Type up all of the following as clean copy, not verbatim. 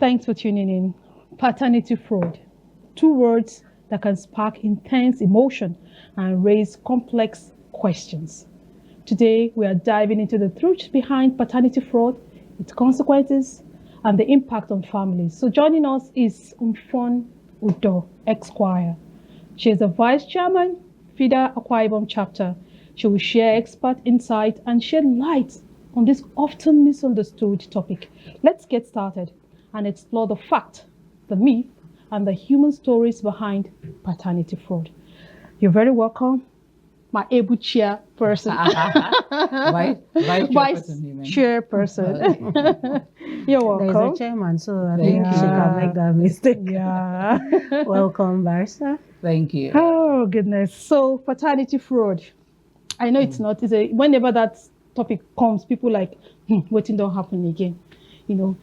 Thanks for tuning in. Paternity fraud. Two words that can spark intense emotion and raise complex questions. Today, we are diving into the truth behind paternity fraud, its consequences, and the impact on families. So joining us is Mfon Udo Esq. She is the Vice Chairman, FIDA Uyo chapter. She will share expert insight and shed light on this often misunderstood topic. Let's get started and explore the fact, the myth, and the human stories behind paternity fraud. You're very welcome, my able chairperson. Vice chairperson. You're welcome. There's a chairman, so I think she can make that mistake. Yeah. Welcome, Barrister. Thank you. Oh, goodness. So, paternity fraud. I know it's not. Whenever that topic comes, people like, waiting don't happen again. You know,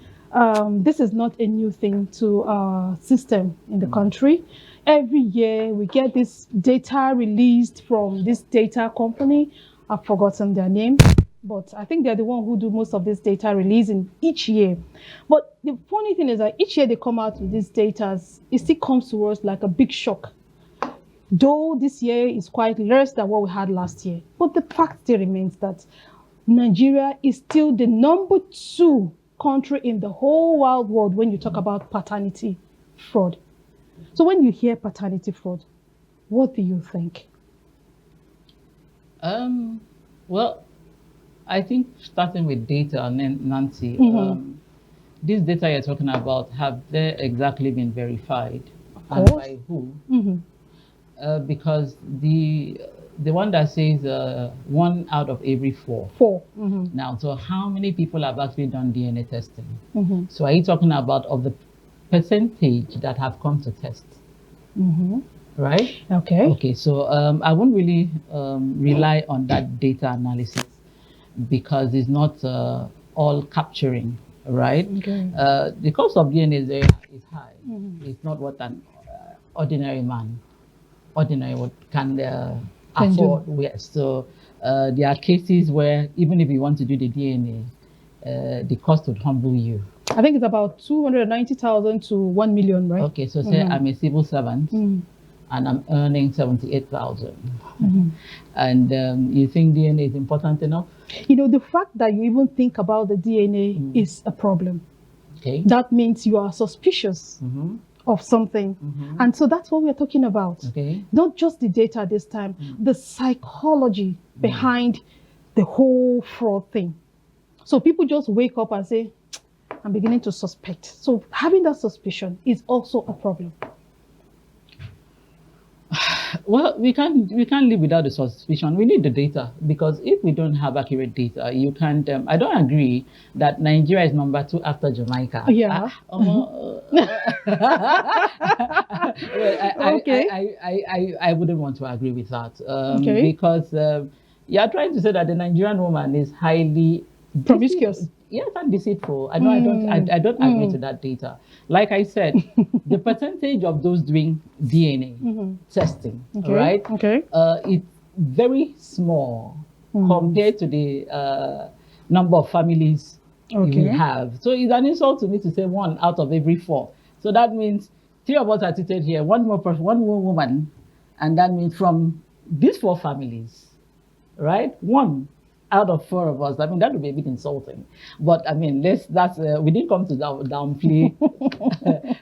this is not a new thing to our system in the country. Every year we get this data released from this data company. I've forgotten their name, but I think they're the one who do most of this data releasing each year. But the funny thing is that each year they come out with these data, it still comes to us like a big shock. Though this year is quite less than what we had last year. But the fact still remains that Nigeria is still the number 2 country in the whole wide world when you talk about paternity fraud. So when you hear paternity fraud, what do you think? Well, I think starting with data, Nancy, these data you're talking about, have they exactly been verified? And by who? Because the one that says 1 out of every 4. Now, so how many people have actually done DNA testing? So are you talking about of the percentage that have come to test? Right? Okay, so I won't really rely on that data analysis because it's not all capturing, right? The cost of DNA is high. It's not what an ordinary man can afford. Yes. So there are cases where even if you want to do the DNA, the cost would humble you. I think it's about 290,000 to 1 million, right? Okay, so say I'm a civil servant and I'm earning 78,000. And you think DNA is important enough? You know, the fact that you even think about the DNA is a problem. Okay. That means you are suspicious of something. And so that's what we're talking about. Okay. Not just the data this time, the psychology behind the whole fraud thing. So people just wake up and say, I'm beginning to suspect. So having that suspicion is also a problem. Well, we can't live without the suspicion. We need the data, because if we don't have accurate data, you can't. I don't agree that Nigeria is number 2 after Jamaica. Yeah. I wouldn't want to agree with that. Because you're trying to say that the Nigerian woman is highly promiscuous. Yes, and deceitful. I don't agree to that data. Like I said, the percentage of those doing DNA testing, right? It's very small compared to the number of families we have. So it's an insult to me to say 1 out of every 4. So that means 3 of us are seated here, one more woman, and that means from these 4 families, right? 1 out of 4 of us. I mean, that would be a bit insulting. But I mean, we didn't come to downplay.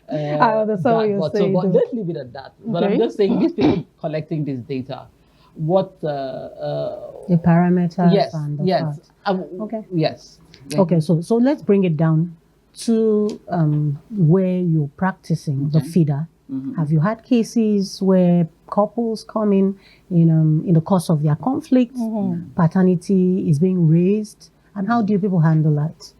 I understand what you're saying. But let's leave it at that. But I'm just saying, these people collecting this data, what the parameters and the fact. Yes. Okay, so let's bring it down to where you're practicing the FIDA. Have you had cases where couples come in the course of their conflict, paternity is being raised, and how do people handle that?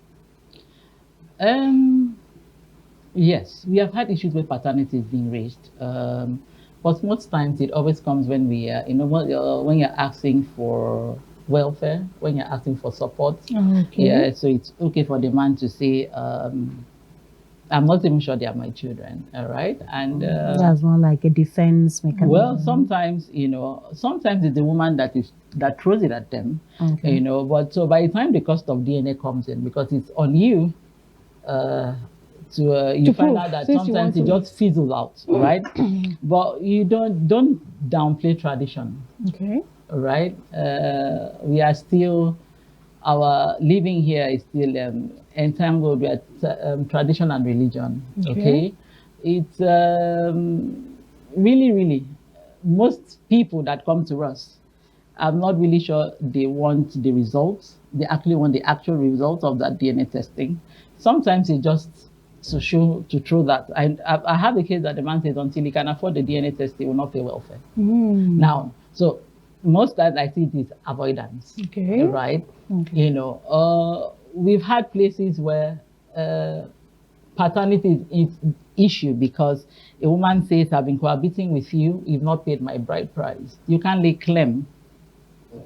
Yes, we have had issues where paternity is being raised, but most times it always comes when we when you're asking for welfare, when you're asking for support. Yeah, so it's okay for the man to say, I'm not even sure they are my children, all right? And that's more like a defense mechanism. Well, sometimes, sometimes it's the woman that throws it at them, but so by the time the cost of DNA comes in, because it's on you you find prove, out that since you sometimes it want just fizzles out, right? But you don't downplay tradition, Okay. right? We are still, our living here is still entangled with tradition and religion. Okay, it's really most people that come to us, I'm not really sure they want the results. They actually want the actual results of that DNA testing. Sometimes it's just to throw that. I have a case that the man says until he can afford the DNA test, he will not pay welfare. Now, so most times I see it is avoidance. Okay. Right? Okay. You know, we've had places where paternity is issue because a woman says, I've been cohabiting with you, you've not paid my bride price. You can't lay claim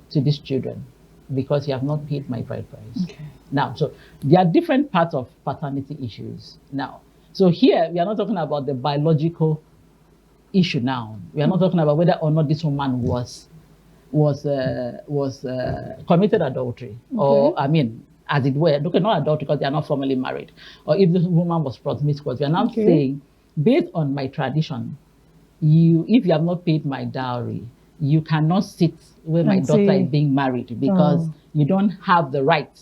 to these children because you have not paid my bride price. Okay. Now, so there are different parts of paternity issues now. So here, we are not talking about the biological issue now. We are not talking about whether or not this woman was committed adultery, or I mean, as it were, okay, not adultery because they are not formally married, or if this woman was promiscuous. We are now saying, based on my tradition, if you have not paid my dowry, you cannot sit where my daughter is being married because you don't have the right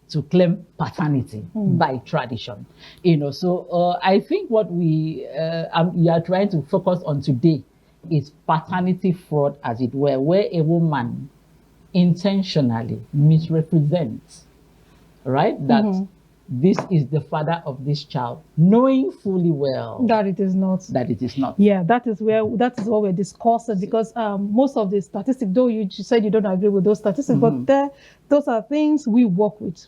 to claim paternity by tradition. You know, so I think what we are trying to focus on today is paternity fraud, as it were, where a woman intentionally misrepresents, right, that this is the father of this child, knowing fully well that it is not. That it is not. Yeah, that is what we're discussing, because most of the statistics, though you said you don't agree with those statistics, but those are things we work with.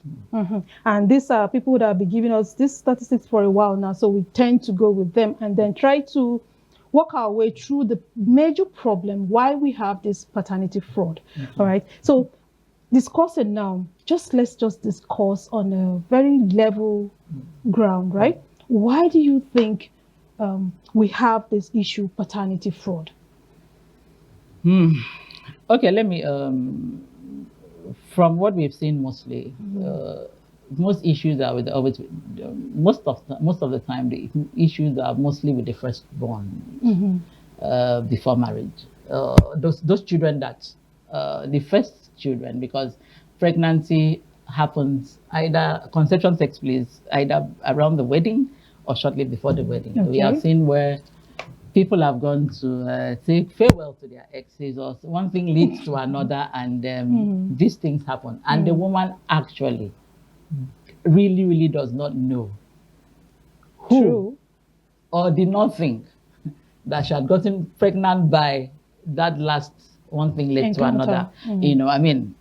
And these are people that have been giving us these statistics for a while now, so we tend to go with them and then try to work our way through the major problem why we have this paternity fraud. All right, so discussing now, let's just discuss on a very level ground, right? Why do you think we have this issue, paternity fraud? Okay, let me, from what we've seen mostly, most issues are with most of the time the issues are mostly with the firstborn before marriage. Those children that the first children, because pregnancy happens either conception takes place either around the wedding or shortly before the wedding. We have seen where people have gone to say farewell to their exes, or one thing leads to another, and these things happen, and the woman actually really does not know who or did not think that she had gotten pregnant by that last one thing led to another. You know, I mean,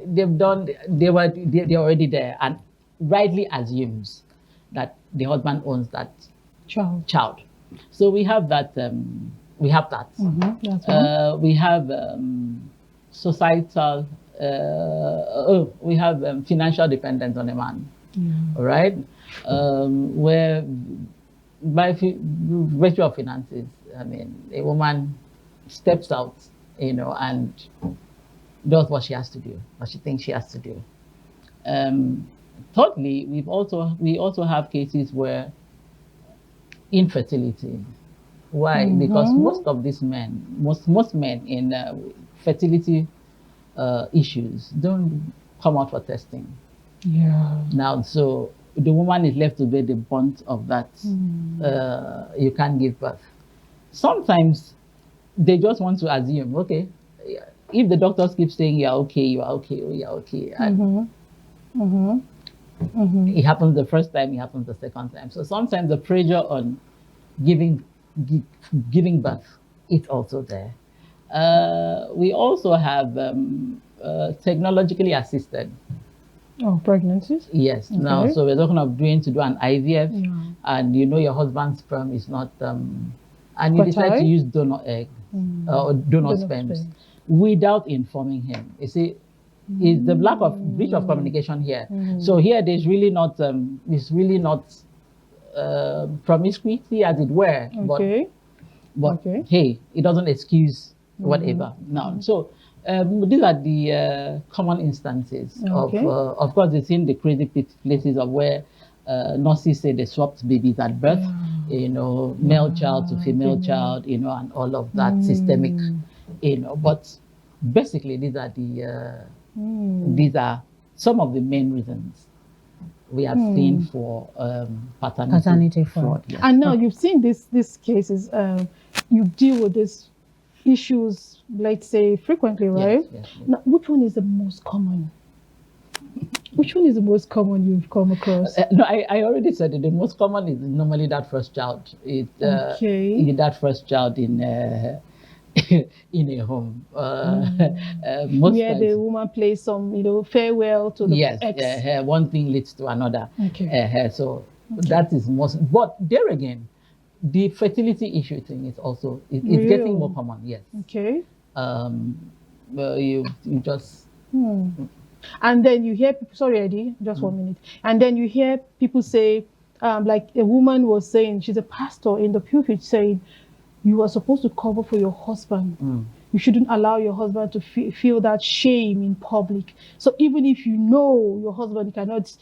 they're already there and rightly assumes that the husband owns that child. So we have that. We have societal. We have financial dependence on a man. All right, where by virtue of finances, I mean, a woman steps out, you know, and does what she has to do, what she thinks she has to do. Thirdly, we also have cases where infertility. Why? Because most of these men, most men in fertility issues don't come out for testing. Now, so the woman is left to bear the brunt of that. You can't give birth. Sometimes they just want to assume, okay, if the doctors keep saying you're okay, you're okay, and it happens the first time, it happens the second time. So sometimes the pressure on giving birth is also there. We also have technologically assisted pregnancies. Yes. Okay. Now, so we're talking of to do an IVF, and you know your husband's sperm is not, and you decide to use donor egg or donor sperms without informing him. You see, is the lack of breach of communication here. So here there's really not promiscuity, as it were, but hey, it doesn't excuse whatever. Now, so these are the common instances of course, it's in the crazy places of where nurses say they swapped babies at birth, male child to female child, and all of that systemic, but basically these are some of the main reasons we have seen for paternity fraud. Yes. And now you've seen these cases, you deal with these issues, let's say, frequently, right? Yes. Now, which one is the most common? Which one is the most common you've come across? No, I already said it. The most common is normally that first child. That first child in in a home. Most where times, the woman plays some, farewell to the ex. one thing leads to another. Okay. That is most. But there again, the fertility issue thing is also it's getting more common. Yes. Okay. You just. And then you hear people. Sorry, Eddie. Just 1 minute. And then you hear people say, like a woman was saying, she's a pastor in the pulpit saying, you are supposed to cover for your husband. You shouldn't allow your husband to feel that shame in public. So even if you know your husband cannot,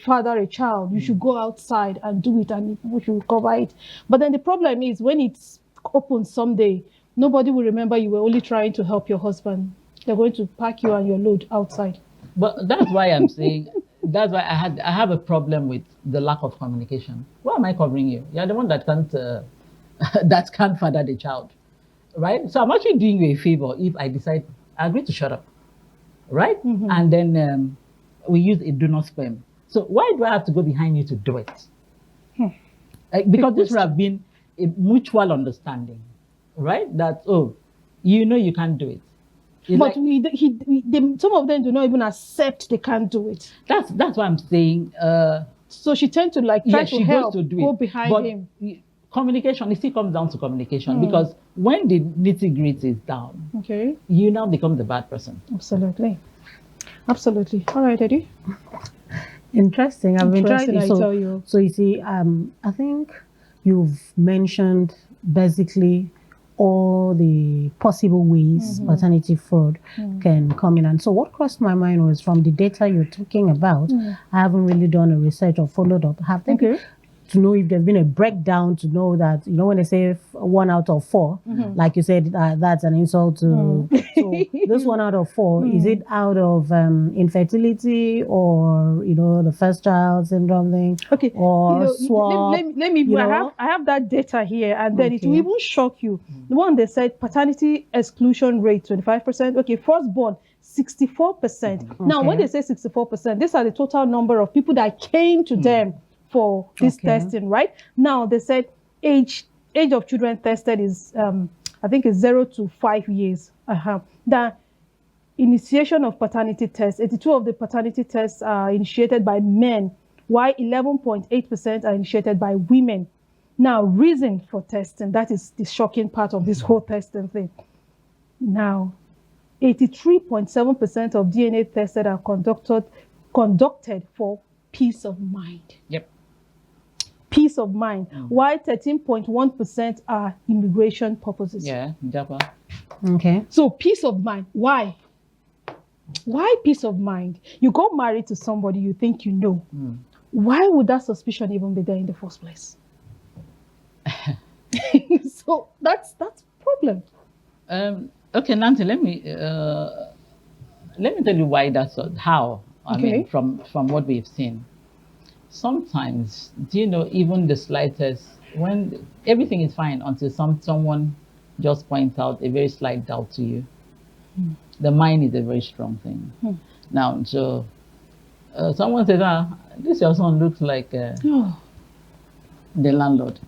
father a child, you should go outside and do it, and people should cover it. But then the problem is when it's open someday, nobody will remember you were only trying to help your husband. They're going to pack you and your load outside. But that's why I'm saying, that's why I have a problem with the lack of communication. Why am I covering you? You're the one that can't father the child, right? So I'm actually doing you a favor if I decide I agree to shut up, right? And then we use a do not spam. So why do I have to go behind you to do it? Because this would have been a mutual understanding, right? That you can't do it. But some of them do not even accept they can't do it. That's what I'm saying. So she tends to try to help, goes to do go it, behind but him. Communication, it still comes down to communication, because when the nitty-gritty is down, you now become the bad person. Absolutely. All right, Eddie. Interesting. I've been trying to tell you. So you see, I think you've mentioned basically all the possible ways paternity fraud can come in. And so what crossed my mind was, from the data you're talking about, I haven't really done a research or followed up. Have they to know if there's been a breakdown, to know that, when they say 1 out of 4, like you said, that's an insult to. So this 1 out of 4, is it out of infertility, or the first child syndrome thing? Okay. Or swap? Let me. I have that data here, and then it will even shock you. The one they said paternity exclusion rate 25%. Okay, firstborn 64%. Now, when they say 64%, these are the total number of people that came to them for this testing, right? Now they said age of children tested is I think it's 0 to 5 years. The initiation of paternity tests, 82 of the paternity tests are initiated by men, while 11.8% are initiated by women. Now, reason for testing, that is the shocking part of this whole testing thing. Now, 83.7% of DNA tested are conducted for peace of mind. Yep. Peace of mind, while 13.1% are immigration purposes. Yeah, Japa. Okay. So peace of mind, why? Why peace of mind? You got married to somebody you think you know. Why would that suspicion even be there in the first place? So that's problem. Okay, Nancy, let me tell you why that's how. I mean, from what we've seen. Sometimes, even the slightest, when everything is fine until someone just points out a very slight doubt to you. The mind is a very strong thing. Now, so someone says, this your son looks like the landlord.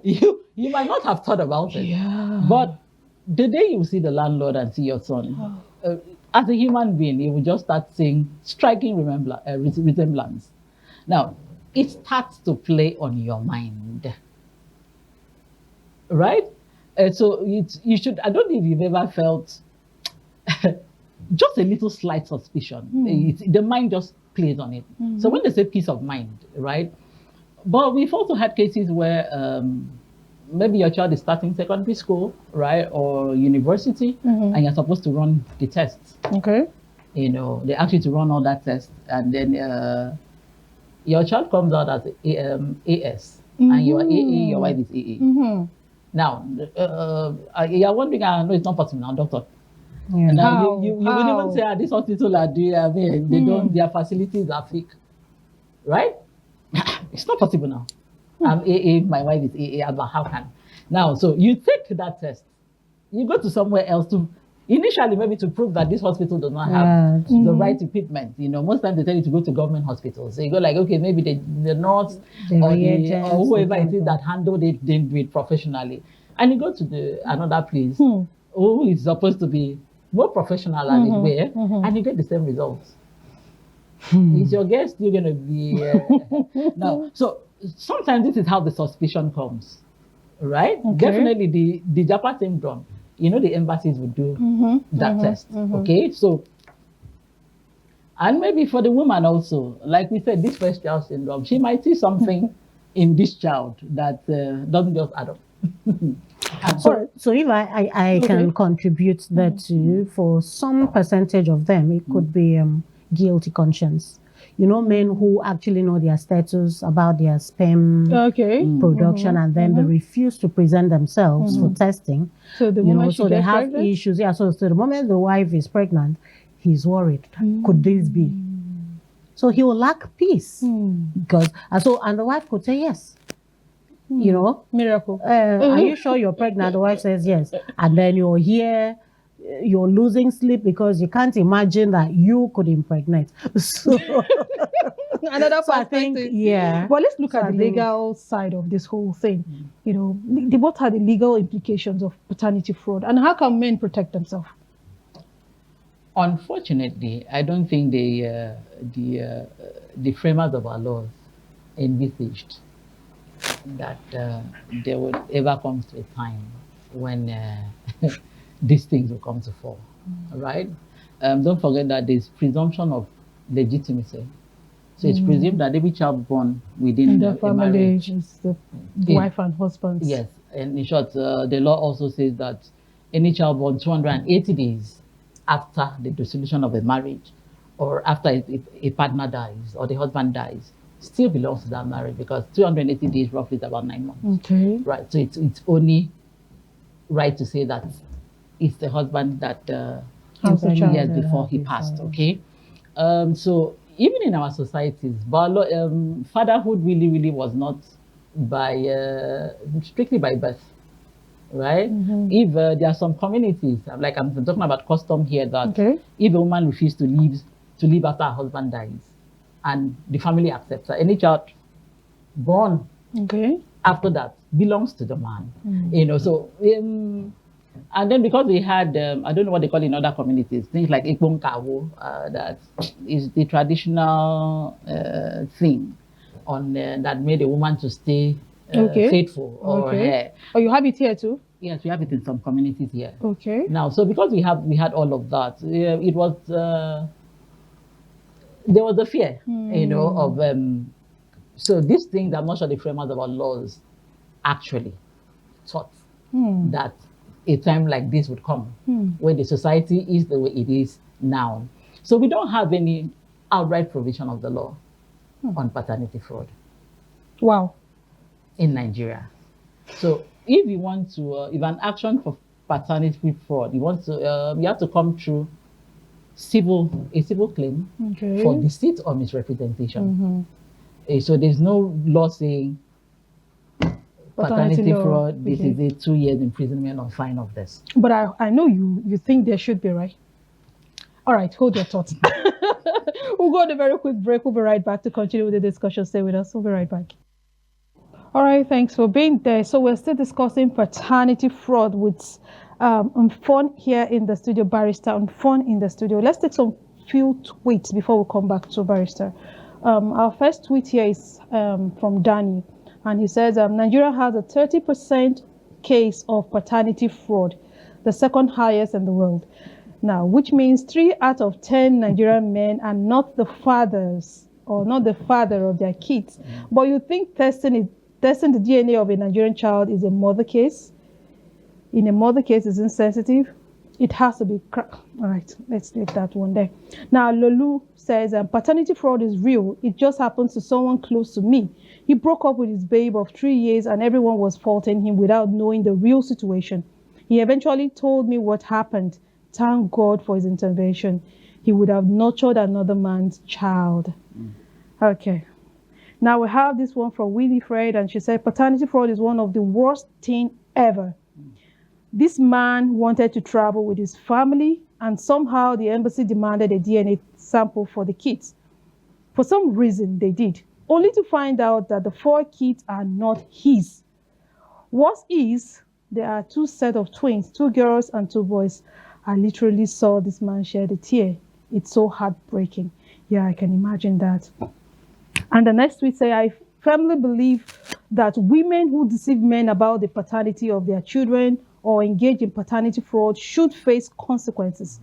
You might not have thought about it, but the day you see the landlord and see your son, as a human being, you will just start seeing striking resemblance. Now, it starts to play on your mind, right? So you should. I don't know if you've ever felt just a little slight suspicion. The mind just plays on it. So when they say peace of mind, right? But we've also had cases where maybe your child is starting secondary school, right, or university, and you're supposed to run the tests. Okay. They ask you to run all that test, and then your child comes out as AS, and you are AA, your wife is AA. Now, you're wondering, no, it's not possible now, doctor. Yeah. Now, you would even say, this hospital are doing, they don't, their facilities are fake, right? It's not possible now. I'm AA, my wife is AA, but how can? Now, so you take that test, you go to somewhere else to, initially maybe to prove that this hospital does not have the right equipment. Most times they tell you to go to government hospitals. So you go like, okay, maybe the nurse or whoever it is that handled it didn't do it professionally. And you go to another place who is supposed to be more professional than it were, and you get the same results. Is your guess still going to be now? So sometimes this is how the suspicion comes, right? Definitely the Japa team done. The embassies would do that test. Okay, so and maybe for the woman also, like we said, this first child syndrome, she might see something in this child that doesn't just add up. So if I can contribute that to you, for some percentage of them, it could be guilty conscience. Men who actually know their status about their sperm production, and then they refuse to present themselves for testing. So the moment so they have pregnant? issues. Yeah. So the moment the wife is pregnant, he's worried. Could this be? So he will lack peace because and the wife could say yes. Miracle. Are you sure you're pregnant? The wife says yes, and then you're here. You're losing sleep because you can't imagine that you could impregnate. So another I think, Well, let's look at the legal side of this whole thing. What are the legal implications of paternity fraud, and how can men protect themselves? Unfortunately, I don't think the framers of our laws envisaged that there would ever come to a time when these things will come to fall, right? Don't forget that there's presumption of legitimacy. So it's presumed that every child born within the family is the wife and husband. Yes, and in short, the law also says that any child born 280 days after the dissolution of a marriage, or after a partner dies or the husband dies, still belongs to that marriage, because 280 days roughly is about 9 months. Okay. Right. So it's only right to say that it's the husband that years before he passed. Okay. So even in our societies, fatherhood really was not strictly by birth, right? If there are some communities, like I'm talking about custom here, that if a woman refuses to leave after her husband dies, and the family accepts her, any child born after that belongs to the man. So and then because we had I don't know what they call it in other communities, things like Ikponkawo, that is the traditional thing on that made a woman to stay faithful. Or you have it here too? Yes, we have it in some communities here. Okay. Now, so because we had all of that, it was there was a fear, of so these things, I'm not sure the framers of our laws actually thought that a time like this would come where the society is the way it is now. So we don't have any outright provision of the law on paternity fraud. Wow. In Nigeria. So if you want to, if an action for paternity fraud, you have to come through a civil claim for deceit or misrepresentation. So there's no law saying paternity fraud, this is a 2 years imprisonment or fine of this. But I know you think there should be, right? All right, hold your thoughts. We'll go on a very quick break. We'll be right back to continue with the discussion. Stay with us. We'll be right back. All right, thanks for being there. So we're still discussing paternity fraud with Mfon here in the studio, Barrister Mfon in the studio. Let's take some few tweets before we come back to Barrister. Our first tweet here is from Danny, and he says, Nigeria has a 30% case of paternity fraud, the second highest in the world. Now, which means 3 out of 10 Nigerian men are not the fathers or not the father of their kids. But you think testing the DNA of a Nigerian child is a murder case? In a murder case, is insensitive? it has to be. All right, let's leave that one there. Now, Lulu says, paternity fraud is real. It just happens to someone close to me. He broke up with his babe of 3 years and everyone was faulting him without knowing the real situation. He eventually told me what happened. Thank God for his intervention. He would have nurtured another man's child. Okay. Now we have this one from Winifred, and she said, paternity fraud is one of the worst things ever. This man wanted to travel with his family, and somehow the embassy demanded a DNA sample for the kids. For some reason, they did, only to find out that the 4 kids are not his. Worse is, there are 2 sets of twins, 2 girls and 2 boys. I literally saw this man shed a tear. It's so heartbreaking. Yeah, I can imagine that. And the next tweet say, I firmly believe that women who deceive men about the paternity of their children or engage in paternity fraud should face consequences.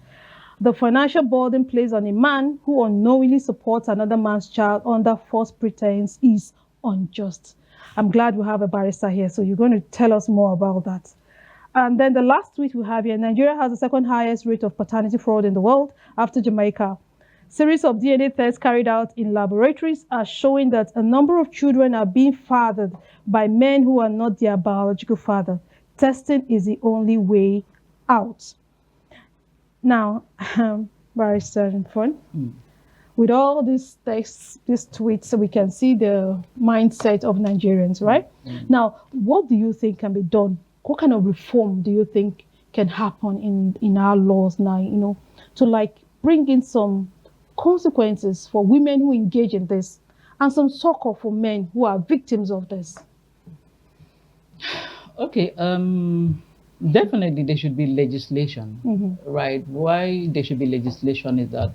The financial burden placed on a man who unknowingly supports another man's child under false pretense is unjust. I'm glad we have a barrister here, so you're going to tell us more about that. And then the last tweet we have here, Nigeria has the 2nd highest rate of paternity fraud in the world after Jamaica. Series of DNA tests carried out in laboratories are showing that a number of children are being fathered by men who are not their biological father. Testing is the only way out. Now, Barrister Mfon, with all these texts, these tweets, so we can see the mindset of Nigerians, right? Now, what do you think can be done? What kind of reform do you think can happen in our laws now, to like bring in some consequences for women who engage in this and some succor for men who are victims of this? Okay, definitely there should be legislation, right? Why there should be legislation is that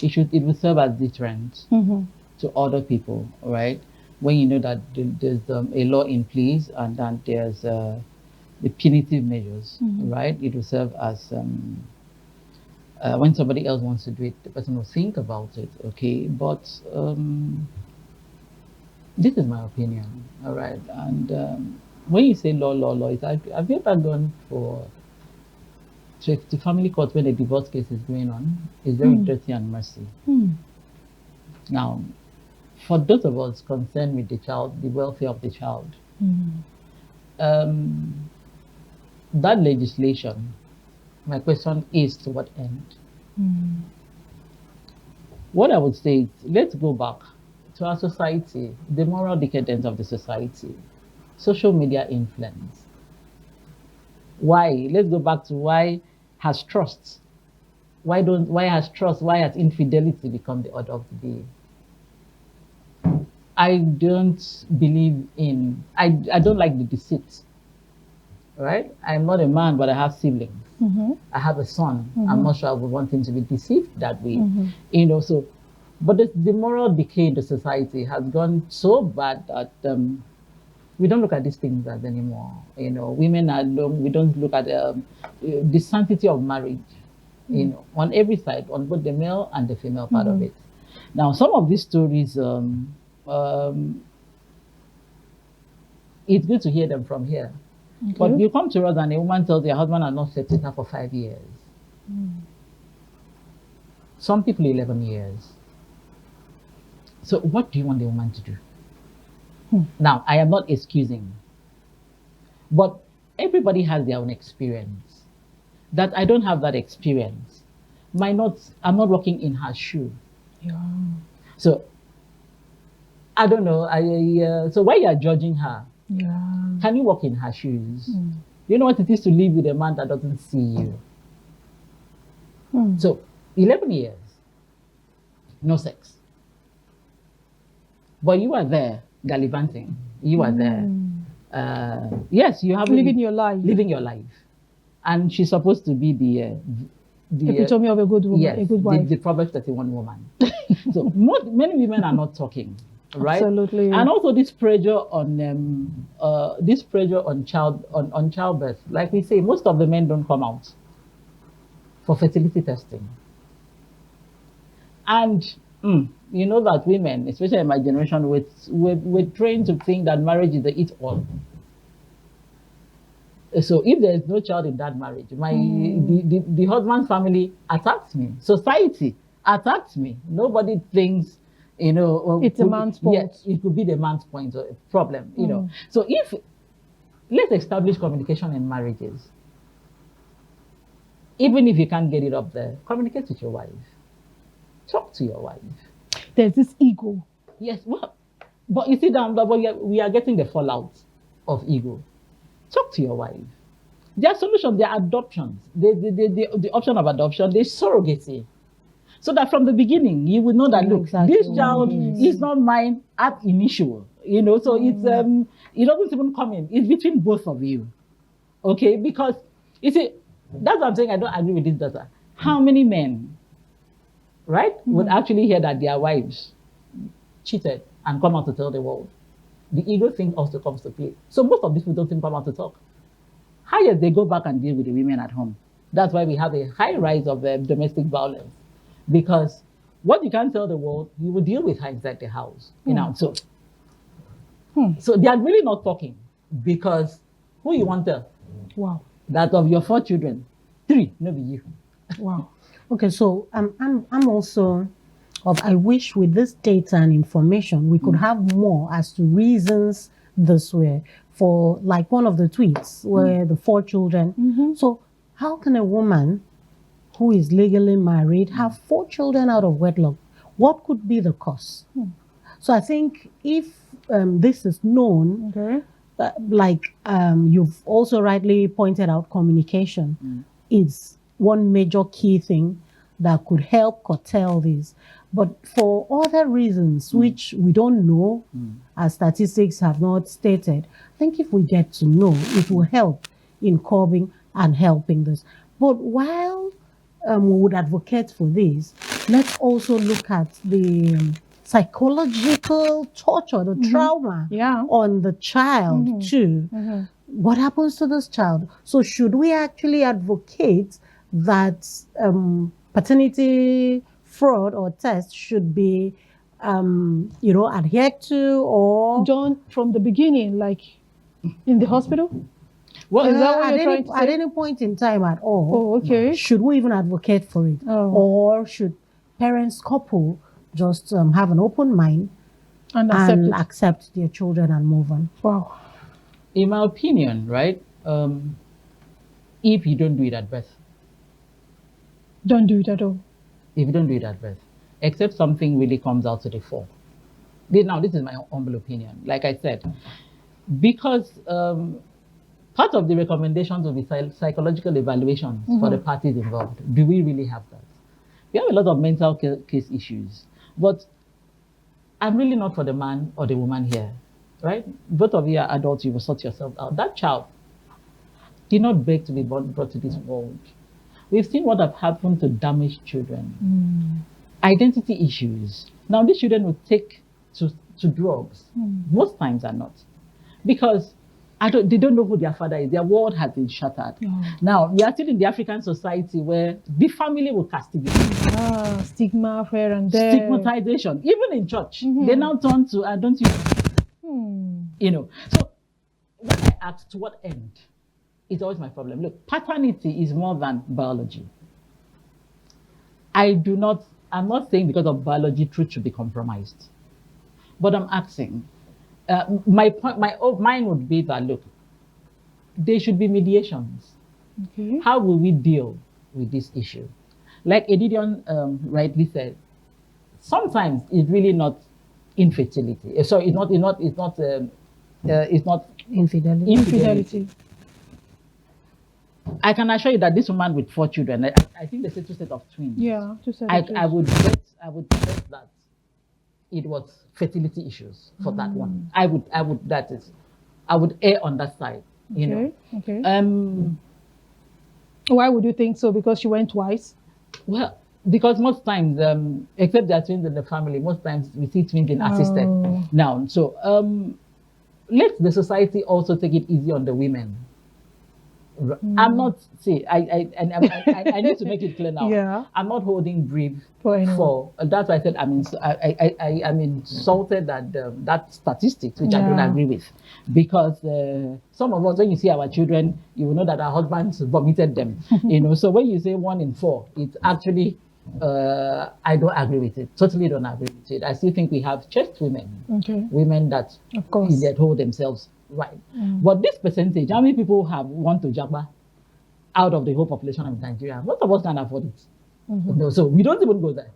it will serve as deterrent to other people, right? When you know that there's a law in place and then there's the punitive measures, right? It will serve as when somebody else wants to do it, the person will think about it, okay? But this is my opinion, all right? And when you say law, have you ever gone to family court when a divorce case is going on? It's very dirty and messy. Now, for those of us concerned with the child, the welfare of the child, that legislation, my question is, to what end? What I would say is, let's go back to our society, the moral decadence of the society, social media influence. Why? Let's go back to why has trust? Why has infidelity become the order of the day? I don't believe in, I don't like the deceit, right? I'm not a man, but I have siblings. I have a son. I'm not sure I would want him to be deceived that way. So, but the moral decay in the society has gone so bad that we don't look at these things as anymore. Women we don't look at the sanctity of marriage, on every side, on both the male and the female part of it. Now, some of these stories, it's good to hear them from here. But you come to us and a woman tells your husband has not slept with her for 5 years. Some people 11 years. So what do you want the woman to do? Now, I am not excusing, but everybody has their own experience. That I don't have that experience. I'm not walking in her shoe. So I don't know. So why you are judging her? Can you walk in her shoes? You know what it is to live with a man that doesn't see you? So 11 years, no sex. But you are there gallivanting. You are there. Yes, you have living your life. Living your life. And she's supposed to be the epitome of a good woman, yes, a good wife. The Proverbs 31 woman. So many women are not talking. Right. Absolutely. And also this pressure on childbirth. Like we say, most of the men don't come out for fertility testing. And you know that women, especially in my generation, we're trained to think that marriage is the eat all. So if there is no child in that marriage, the husband's family attacks me. Society attacks me. Nobody thinks, it's a man's fault. Yes, it could be the man's point or problem, So let's establish communication in marriages. Even if you can't get it up there, communicate with your wife. Talk to your wife. There's this ego. Yes, well, but you see, we are getting the fallout of ego. Talk to your wife. There are solutions, there are adoptions. The option of adoption, there's surrogacy. So that from the beginning, you will know that, look, this child is not mine at initial. So it's it doesn't even come in. It's between both of you. Okay? Because you see, that's what I'm saying. I don't agree with this data. How many men, right, would actually hear that their wives cheated and come out to tell the world? The ego thing also comes to play. So most of these people don't even come out to talk. Highest, they go back and deal with the women at home. That's why we have a high rise of domestic violence. Because what you can't tell the world, you will deal with her inside the house. So they are really not talking, because who you want to? Wow. That of your 4 children, 3, no be you. Wow. Okay, so I'm also I wish with this data and information we could have more as to reasons this way. For like one of the tweets where the 4 children. So how can a woman who is legally married have 4 children out of wedlock? What could be the cause? So I think if this is known, you've also rightly pointed out, communication is one major key thing that could help curtail this. But for other reasons, which we don't know, as statistics have not stated, I think if we get to know, it will help in curbing and helping this. But while we would advocate for this, let's also look at the psychological torture, the trauma on the child too. What happens to this child? So should we actually advocate that paternity fraud or test should be, adhered to or done from the beginning, like in the hospital? Well, is that what you're trying to say? At any point in time at all. Oh, okay. Should we even advocate for it? Or should parents, couple, just have an open mind and accept their children and move on? Wow. In my opinion, right, if you don't do it at birth. Don't do it at all. If you don't do it at birth, except something really comes out to the fore. Now, this is my humble opinion. Like I said, because part of the recommendations will be psychological evaluations for the parties involved. Do we really have that? We have a lot of mental case issues, but I'm really not for the man or the woman here, right? Both of you are adults, you will sort yourself out. That child did not beg to be brought to this world. We've seen what have happened to damaged children. Identity issues. Now, these children will take to drugs. Most times are not. Because they don't know who their father is. Their world has been shattered. Now, we are still in the African society where the family will castigate. Stigma here and there. Stigmatization. Even in church, they now turn to, don't you? So when I ask to what end, it's always my problem. Look, paternity is more than biology. I'm not saying because of biology, truth should be compromised. But I'm asking, mine would be that, look, there should be mediations. Okay. How will we deal with this issue? Like Edidion rightly said, sometimes it's really not infertility. Sorry, it's not infidelity. Infidelity. I can assure you that this woman with 4 children, I think they said 2 sets of twins. Yeah, 2 sets of twins. I would bet that it was fertility issues for that one. I would err on that side. You know. Okay. Why would you think so? Because she went twice? Well, because most times, except there are twins in the family, most times we see twins being assisted now. So let the society also take it easy on the women. I'm not, see, I need to make it clear now. Yeah. I'm not holding brief For anyone. for, that's why I said I'm insulted at that statistics, which I don't Yeah. agree with. Because some of us, when you see our children, you will know that our husbands vomited them. So when you say 1 in 4, it's actually, I don't agree with it. Totally don't agree with it. I still think we have chaste women. Okay. Women that, Of course. that hold themselves right. But this percentage, how many people have want to jabba out of the whole population of Nigeria? Most of us can afford it. So we don't even go there.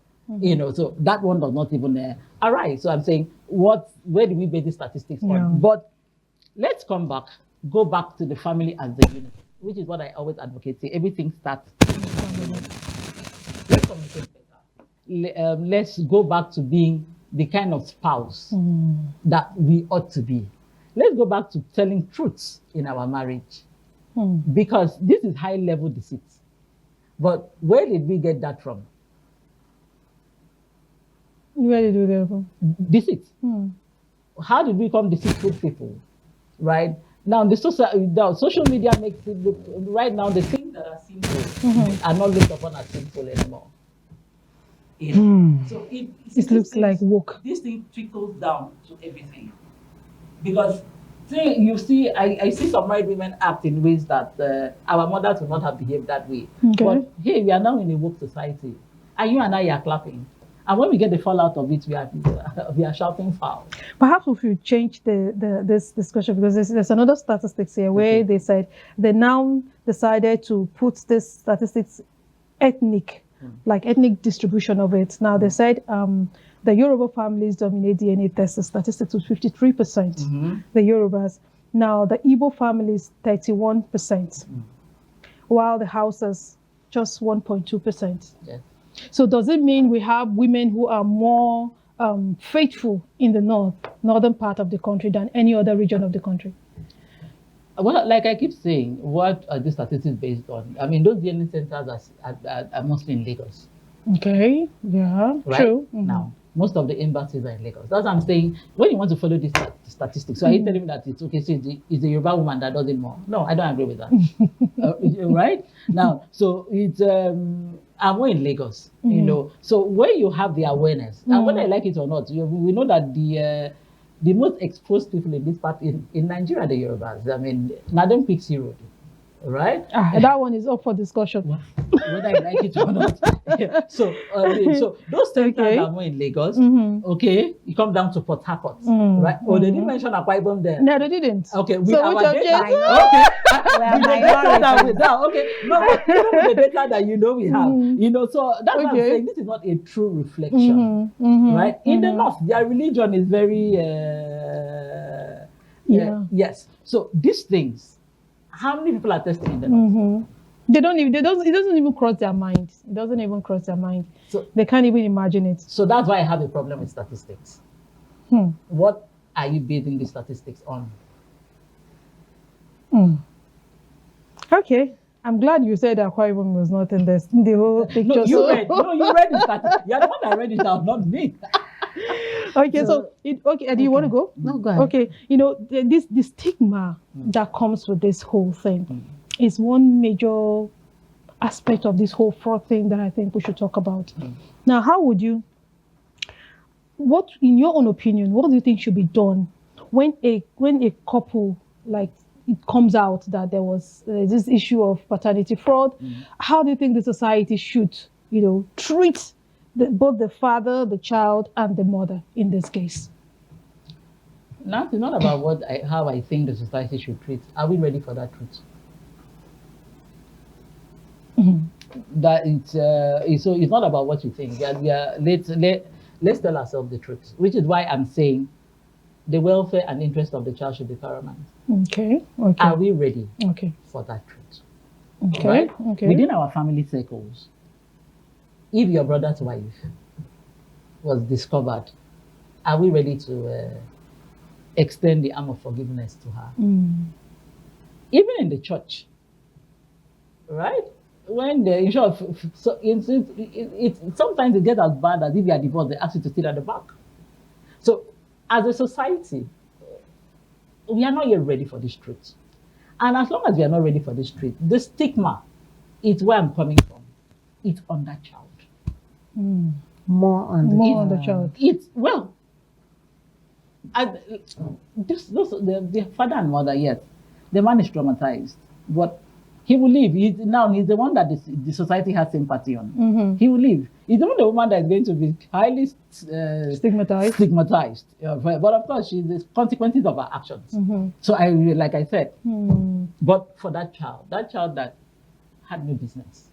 So that one does not even arise. So I'm saying, where do we base the statistics on? But let's go back to the family as the unit, which is what I always advocate. Say everything starts. Let's communicate better. Let's go back to being the kind of spouse that we ought to be. Let's go back to telling truths in our marriage, because this is high-level deceit. But where did we get that from? Where did we get from? Deceit. How did we become deceitful people? Right now, the social media makes it look. Right now, the things that are sinful are not looked upon as sinful anymore. So it looks like woke. This thing trickles down to everything. Because you see, I see some married women act in ways that our mothers would not have behaved that way. Okay. But hey, we are now in a woke society, and you and I are clapping. And when we get the fallout of it, we are shouting foul. Perhaps if you change this discussion, because there's another statistics here where they said they now decided to put this statistics ethnic, like ethnic distribution of it. Now they said the Yoruba families dominate DNA test. The statistics was 53%. The Yorubas. Now the Igbo families 31%, while the Hausas just 1.2%. Yes. So does it mean we have women who are more faithful in the northern part of the country than any other region of the country? Well, like I keep saying, what are the statistics based on? I mean, those DNA centers are mostly in Lagos. Okay, yeah, right? true. Now, most of the embassies are in Lagos. That's what I'm saying. When you want to follow these statistics, so are you telling me that it's okay, so it's the Yoruba woman that does it more? No, I don't agree with that. Right? Now, so it's I'm more in Lagos, So when you have the awareness, and whether I like it or not, we know that the most exposed people in this part in Nigeria are the Yorubas. I mean, Nadem picks you, right? That one is up for discussion. Whether I like it or not. So those centers are more in Lagos. Okay, you come down to Port Harcourt, right? Oh, they didn't mention Akwa Ibom there. No, they didn't. Okay, with so our which data. Okay, no, but even with the data that we have, so that's what I'm saying. This is not a true reflection, right? In the north, their religion is very yes. So these things, how many people are testing in the north? It doesn't even cross their mind. It doesn't even cross their mind. So they can't even imagine it. So that's why I have a problem with statistics. What are you basing the statistics on? Okay. I'm glad you said that Akwa Ibom was not in the whole picture. No, you read the statistics. You're the one that read it out, not me. Okay, do you want to go? No, go ahead. Okay, the stigma that comes with this whole thing is one major aspect of this whole fraud thing that I think we should talk about. Now, what, in your own opinion, what do you think should be done when a couple, like, it comes out that there was this issue of paternity fraud? How do you think the society should, treat both the father, the child, and the mother in this case? Now, it's not about how I think the society should treat. Are we ready for that truth? That it's not about what you think. Let's tell ourselves the truth, which is why I'm saying the welfare and interest of the child should be paramount. Okay. Are we ready for that truth? Okay. Right? Okay. Within our family circles, if your brother's wife was discovered, are we ready to extend the arm of forgiveness to her? Even in the church, right? When sometimes it gets as bad as if you are divorced, they ask you to sit at the back. So, as a society, we are not yet ready for this truth. And as long as we are not ready for the street, the stigma is where I'm coming from. It's on that child. More on the child. It's, well, the father and mother, yes, the man is traumatized, but he will leave. He's the one that the society has sympathy on. He will leave. He's not the woman that is going to be highly stigmatized. But of course, she's the consequences of her actions. So like I said, but for that child that had no business.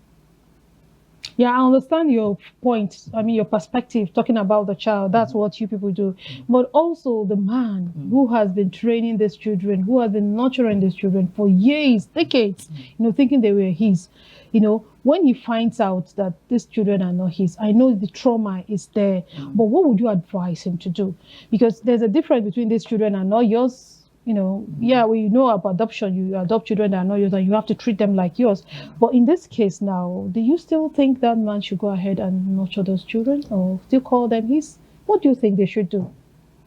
Yeah, I understand your point. I mean, your perspective, talking about the child. That's what you people do. But also the man who has been training these children, who has been nurturing these children for years, decades, thinking they were his. When he finds out that these children are not his, I know the trauma is there. But what would you advise him to do? Because there's a difference between these children and not yours. Yeah, we know about adoption. You adopt children that are not yours and you have to treat them like yours. But in this case now, do you still think that man should go ahead and nurture those children or still call them his? What do you think they should do?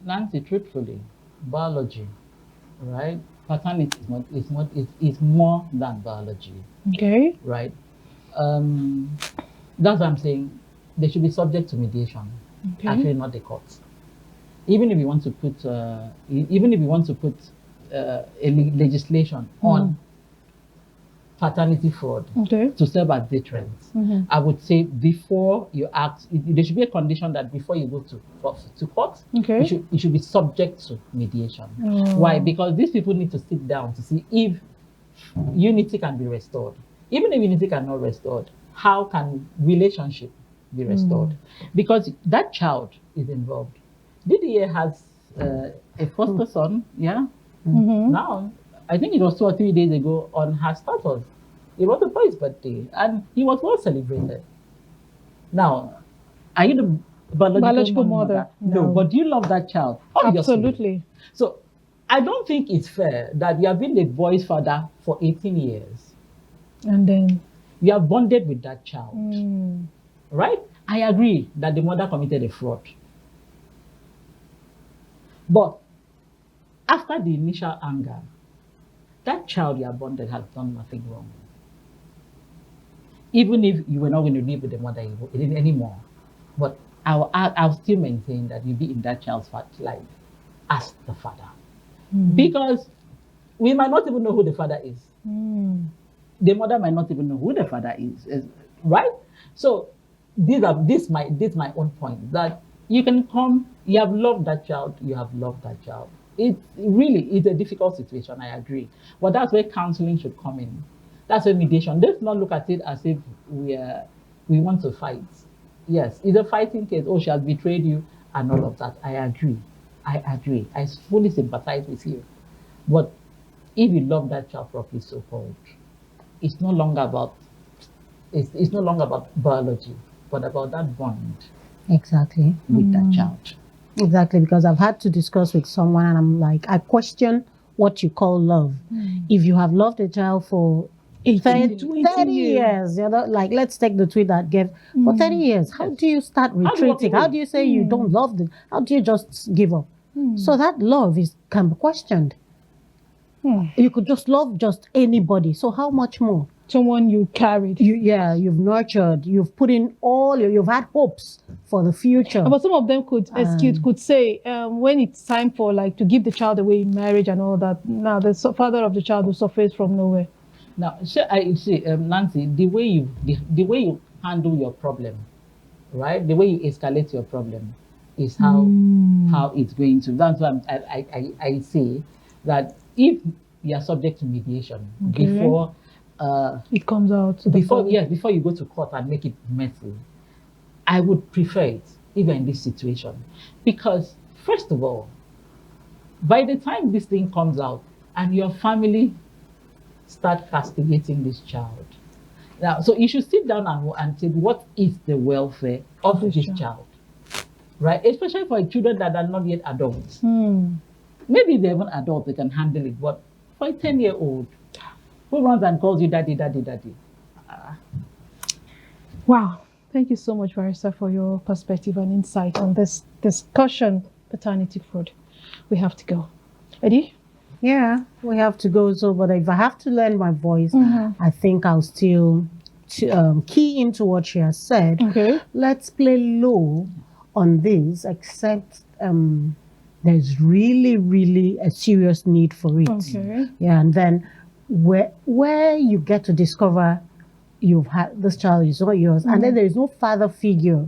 Nancy, truthfully, biology, right? Paternity is more than biology. Okay. Right? That's what I'm saying. They should be subject to mediation. Okay. Actually, not the courts. Even if you want to put, a legislation on paternity fraud to serve as deterrence, I would say before you act, there should be a condition that before you go to court, you should be subject to mediation. Why? Because these people need to sit down to see if unity can be restored. Even if unity cannot be restored, how can relationship be restored? Because that child is involved. DDA has a foster son, yeah? Now, I think it was 2 or 3 days ago on her status. It was the boy's birthday, and he was well celebrated. Now, are you the biological mother? No, but do you love that child? Obviously. Absolutely. So, I don't think it's fair that you have been the boy's father for 18 years. And then? You have bonded with that child. Right? I agree that the mother committed a fraud. But after the initial anger, that child you have bonded has done nothing wrong. Even if you were not going to live with the mother anymore. But I'll still maintain that you be in that child's life as the father. Because we might not even know who the father is. The mother might not even know who the father is, right? So this my own point, that you can come, you have loved that child, you have loved that child. It's a difficult situation, I agree. But that's where counseling should come in. That's where mediation. Let's not look at it as if we want to fight. Yes, it's a fighting case. Oh, she has betrayed you and all of that. I agree. I fully sympathize with you. But if you love that child properly, so-called, it's no longer about biology, but about that bond. Exactly. With that child. Exactly, because I've had to discuss with someone and I'm like, I question what you call love. If you have loved a child for 30 years, like let's take the tweet that gave for 30 years, how do you start retreating? How do you say you don't love them? How do you just give up? So that love can be questioned. You could just love just anybody. So how much more? Someone you carried. You've nurtured. You've put in you've had hopes for the future. But some of them could say, when it's time for to give the child away in marriage and all that, now the father of the child will surface from nowhere. Now, Nancy, the way you handle your problem, right? The way you escalate your problem is how it's going to. That's why I say that if you are subject to mediation before it comes out before you go to court and make it messy, I would prefer it even in this situation, because first of all, by the time this thing comes out and your family start castigating this child, now so you should sit down and say, what is the welfare of this child, right? Especially for children that are not yet adults. Maybe if they're even adults, they can handle it, but for a 10-year-old who runs and calls you daddy, daddy, daddy. Wow. Thank you so much, Barrister, for your perspective and insight on this discussion, paternity fraud. We have to go. Eddie? Yeah, we have to go. So, but if I have to lend my voice, I think I'll still key into what she has said. Okay. Let's play low on this, except there's really, really a serious need for it. Okay. Yeah, and then where you get to discover you've had this child is not yours, and then there is no father figure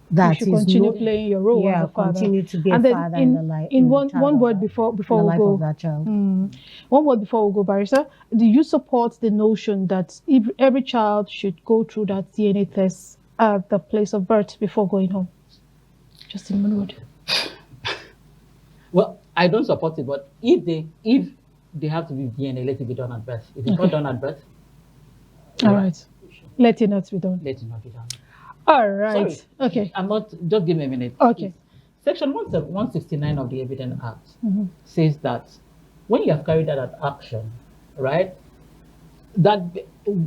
that you should is continue playing your role as a father. continue to be And a then father in, in the life. in one word before the we life go. of that child. One word before we go, Barrister. Do you support the notion that every child should go through that DNA test at the place of birth before going home? Just in one word. Well, I don't support it, but if they have to be DNA, let it be done at birth. If it's not done at birth, all right. Let it not be done. Let it not be done. All right. Sorry. Okay. I'm not. Just give me a minute. Okay. Section 169 of the Evidence Act says that when you have carried out an action, right, that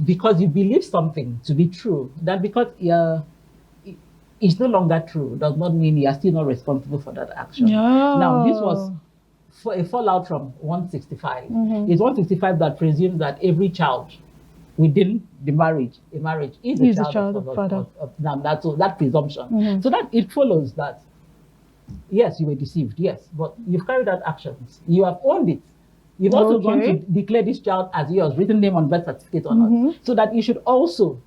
because you believe something to be true, that because it's no longer true, does not mean you are still not responsible for that action. Now, this was for a fallout from 165. It's 165 that presumes that every child within the marriage, a marriage is a child of father. That presumption. So that it follows that, yes, you were deceived, yes, but you've carried out actions. You have owned it. You've also gone to declare this child as yours, written name on birth certificate or not, so that you should also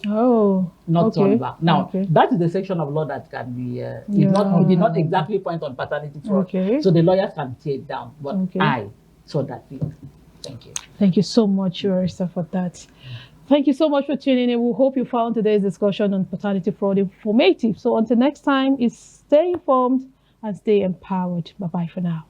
not turn back. Now, that is the section of law that can be, it did not exactly point on paternity fraud, so the lawyers can tear it down, but I saw that view. Thank you. Thank you so much, Barrister, for that. Thank you so much for tuning in. We hope you found today's discussion on paternity fraud informative. So until next time, stay informed and stay empowered. Bye-bye for now.